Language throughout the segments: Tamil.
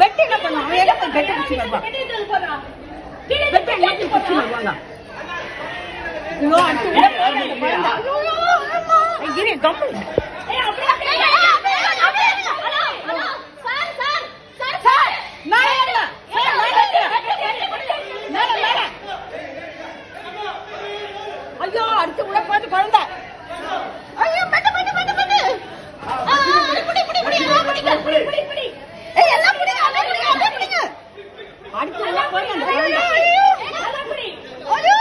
பெட்டு என்ன பண்ணுவாங்க? பெட்டு பிடிச்சி வருவாங்க. ஐயோ அடுத்து கூட பார்த்து குழந்தை. ஐயோ பெட்டு பெட்டு பெட்டு பெட்டு. புடி புடி புடி எல்லாம் புடிங்க. புடி புடி புடி. ஏய் எல்லாம் புடிங்க. எல்லாம் புடிங்க. எல்லாம் புடிங்க. அடுத்து கூட போய் அந்த குழந்தை. ஐயோ எல்லாம் புடி. ஐயோ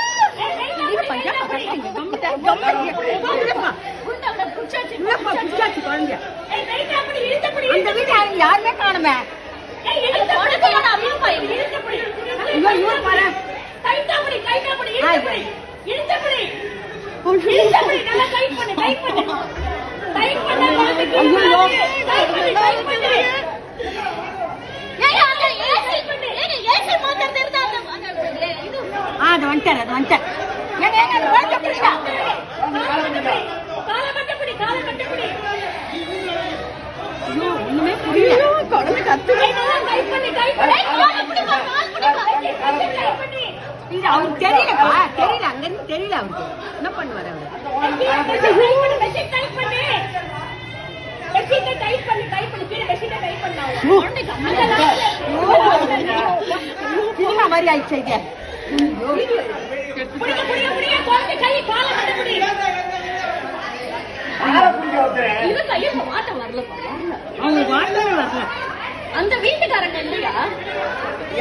இது பையா கட்டிங்க. கம்பட்ட கம்பட்ட. குண்டல புடிச்சாச்சு. இல்லப்பா புடிச்சாச்சு குழந்தை. ஏய் ரைட்டா புடி இழுத்து புடி. அந்த வீட்ல யாருமே காணோமே. ஏய் இழுத்து புடி. அம்மா இழுத்து புடி. ஐயோ ஐயோ பாரு. டைட்டா புடி டைட்டா புடி இழுத்து புடி. இழுத்து புடி. இழுத்து புடி நல்லா டைட் பண்ணு டைட் பண்ணு. டைட் பண்ணா குழந்தைக்கு. ஐயோ டைட் பண்ணு டைட் பண்ணு. ஏய் அந்த ஏசி பண்ணு. ஏய் ஏசி மாத்தறது இருந்தா அந்த இது அது வந்துட்டேன் அது வந்துட்டேன். ஏங்க ஏங்க அது வளர்க்க புடிடா. கால கட்ட புடி கால கட்ட புடி. ஐயோ ஒண்ணுமே புரியல. குழந்தை கத்துது. நல்லா டைட் பண்ணு டைட் பண்ணு. கால புடி கால் புடி டைட் பண்ணு. இது அவருக்கு தெரியலப்பா தெரியல அங்க இருந்து தெரியல அவருக்கு என்ன பண்ணுவாரு அவரு மெஷின் டைப் பண்ணு மெஷின் டைப் பண்ணு டைப் பண்ணு கீழ மெஷின் டைப் பண்ணாங்க குடிமா மாதிரி ஆயிடுச்சு இது புடிங்க புடிங்க புடிங்க கோர்த்து கை கால கட்ட புடி இது கைய மாட்ட வரலப்பா அவங்க வாட்டவே வரல அந்த வீட்டுக்காரங்க இல்லையா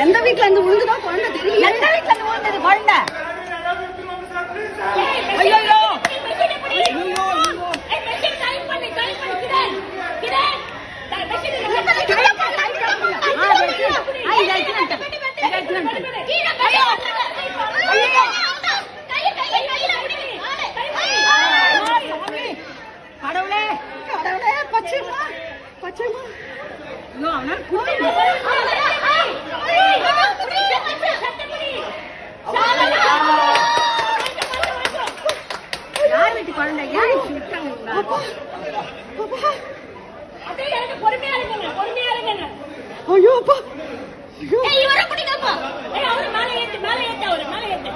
எந்த வீட்ல இருந்து விழுந்துதான் குழந்தை தெரியல எந்த வீட்ல இருந்து விழுந்தது குழந்தை ஐயோ ஐயோ கடவுளே கடவுளே பச்சைமா பச்சைமா யார் வீட்டு குழந்தை யார் பொறுமையா இருங்க பொறுமையா இருங்க ஐயோ அப்பா ஐயோ இவரை பிடிங்கப்பா அவரு மேலே ஏத்து அவரு மேலே ஏத்து